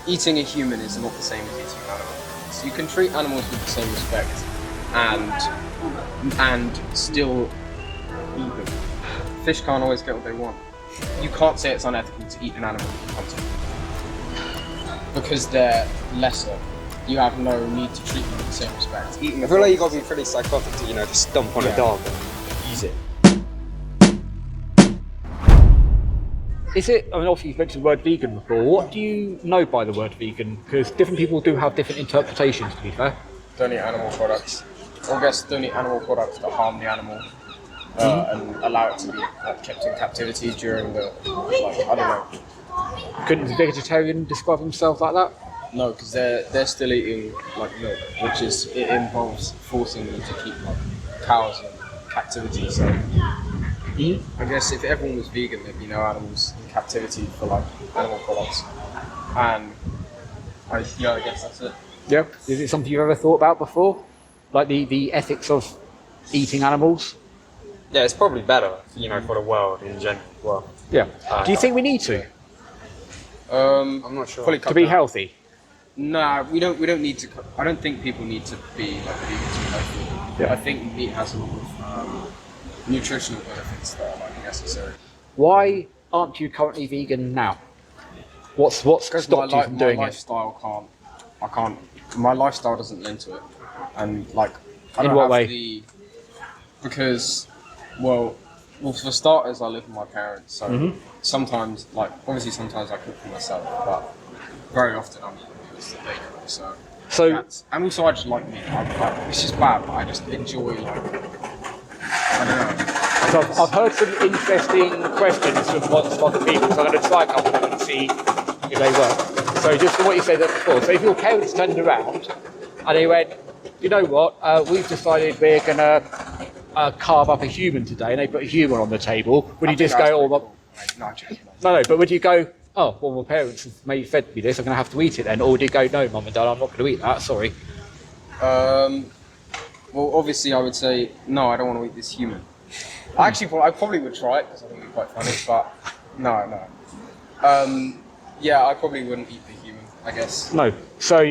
eating a human is not the same as eating an animal. So you can treat animals with the same respect and still eat them. Fish can't always get what they want. You can't say it's unethical to eat an animal that you hunt, because they're lesser. You have no need to treat them with the same respect. I feel like you got to be pretty psychotic to, just stomp on a dog and use it. Is it, obviously you've mentioned the word vegan before, what do you know by the word vegan? Because different people do have different interpretations, to be fair. Don't eat animal products. Or I guess don't eat animal products that harm the animal and allow it to be kept in captivity during the, I don't know. Couldn't a vegetarian describe himself like that? No, because they're still eating milk, which it involves forcing them to keep cows in captivity. So I guess if everyone was vegan, there'd be no animals in captivity for animal products. And I guess that's it. Yeah. Is it something you've ever thought about before? Like the ethics of eating animals? Yeah, it's probably better, for the world in general. Well, yeah. Do you think we need to? I'm not sure. To be healthy? Nah, we don't need to. I don't think people need to be vegan to be healthy. Yeah. I think meat has a lot of nutritional benefits that are necessary. Why aren't you currently vegan now? What's stopped you from doing my it? lifestyle my lifestyle doesn't lend to it, and I In don't what have way? Because well, for starters, I live with my parents, so sometimes, obviously sometimes I cook for myself, but very often I'm eating meals that they cook, so and also I just like meat. It's just bad, but I just enjoy, I don't know. So I've heard some interesting questions from lots of other people, so I'm going to try a couple of them and see if they work. So just from what you said before, so if your parents turned around and they went, you know what, we've decided we're going to carve up a human today, and they put a human on the table, would you just go, no, but would you go, oh, well, my parents have fed me this, I'm going to have to eat it then, or would you go, no, Mum and Dad, I'm not going to eat that, sorry? Well, obviously I would say, no, I don't want to eat this human. I probably would try it, because I think it'd be quite funny, but no. Yeah, I probably wouldn't eat the human, I guess. No. So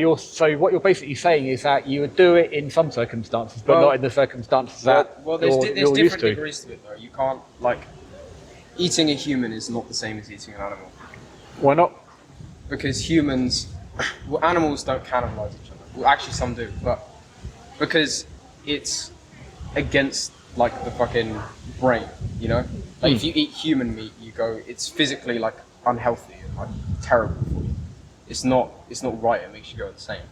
what you're basically saying is that you would do it in some circumstances, but not in the circumstances that there's you're different used to. degrees to it, though. You can't, eating a human is not the same as eating an animal. Why not? Because animals don't cannibalize each other. Well, actually some do, but because it's against the fucking brain, if you eat human meat, it's physically unhealthy and terrible for you. It's not right. It makes you go insane.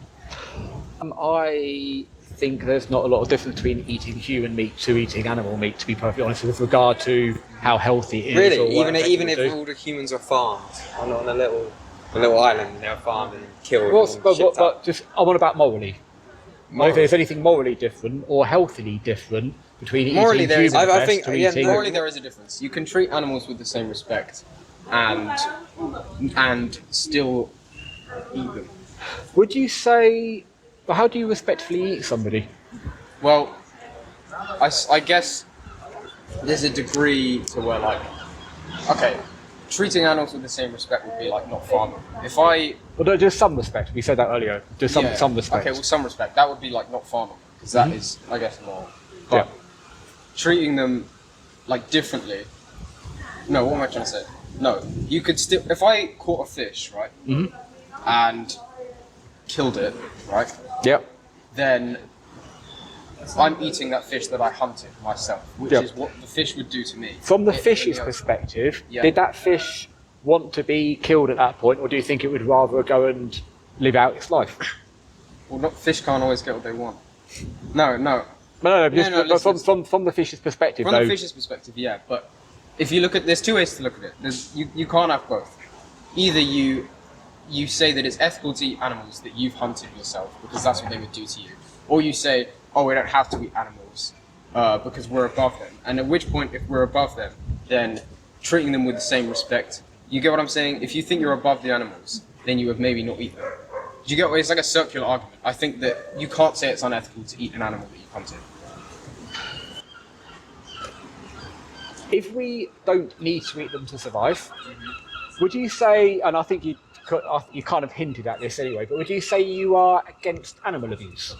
I think there's not a lot of difference between eating human meat to eating animal meat, to be perfectly honest, with regard to how healthy it is. Really, even if all the humans were farmed on a little island, and they were farmed and killed. But just I want about morally. If there's anything morally different or healthily different between eating human flesh to eating... Morally there is a difference. You can treat animals with the same respect and still eat them. Would you say... But how do you respectfully eat somebody? Well, I guess there's a degree to where treating animals with the same respect would be not farming. Well, no, just some respect. We said that earlier. Just some respect. Okay, well, some respect. That would be not farming, because that is, I guess, moral. But treating them differently. No, what am I trying to say? No, you could still. If I caught a fish, right, and killed it, right. Yep. Then I'm eating that fish that I hunted myself, which is what the fish would do to me. From the fish's perspective, did that fish want to be killed at that point, or do you think it would rather go and live out its life? Well, fish can't always get what they want. No. From the fish's perspective, From the fish's perspective, yeah. But if you look at, there's two ways to look at it. You can't have both. Either you say that it's ethical to eat animals that you've hunted yourself, because that's what they would do to you, or you say, oh, we don't have to eat animals because we're above them. And at which point, if we're above them, then treating them with the same respect. You get what I'm saying? If you think you're above the animals, then you would maybe not eat them. Do you get what? It's like a circular argument. I think that you can't say it's unethical to eat an animal that you've hunted. If we don't need to eat them to survive, would you say, and I think you you kind of hinted at this anyway, but would you say you are against animal abuse?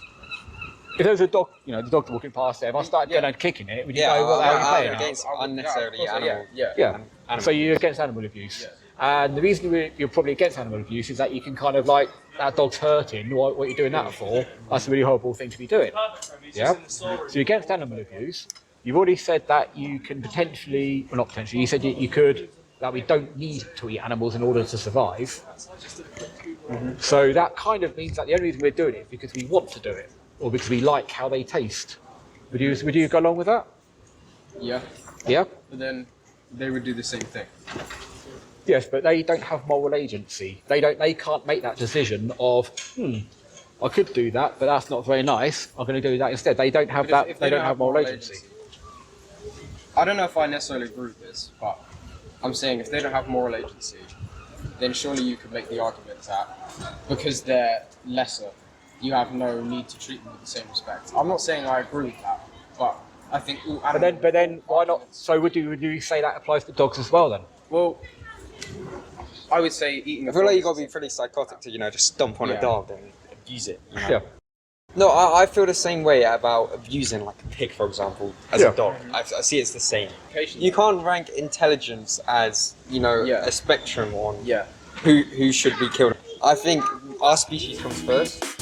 If there was a dog, you know, the dog's walking past there, if I started going and kicking it, would you go, what the hell are you I'm playing at? against unnecessarily animal. Yeah. So you're against animal abuse. And the reason you're probably against animal abuse is that you can kind of like, that dog's hurting, what you're doing that for, that's a really horrible thing to be doing. Yeah? So you're against animal abuse. You've already said that you can potentially, well not potentially, you said you could, that we don't need to eat animals in order to survive. So that kind of means that the only reason we're doing it is because we want to do it, or because we like how they taste. Would you go along with that? Yeah. Yeah? But then they would do the same thing. Yes, but they don't have moral agency. They can't make that decision of, I could do that, but that's not very nice. I'm going to do that instead. They don't have that. They don't have moral agency. I don't know if I necessarily agree with this, but I'm saying if they don't have moral agency, then surely you could make the argument that because they're lesser, you have no need to treat them with the same respect. I'm not saying I agree with that, but I think all animals... But then why not? So would you say that applies to dogs as well then? Well, I would say eating a I feel like dog you've got to be pretty psychotic to, just stomp on a dog and abuse it. Yeah. No, I feel the same way about abusing like a pig, for example, as a dog. I see it's the same. You can't rank intelligence as, a spectrum on who should be killed. I think our species comes first.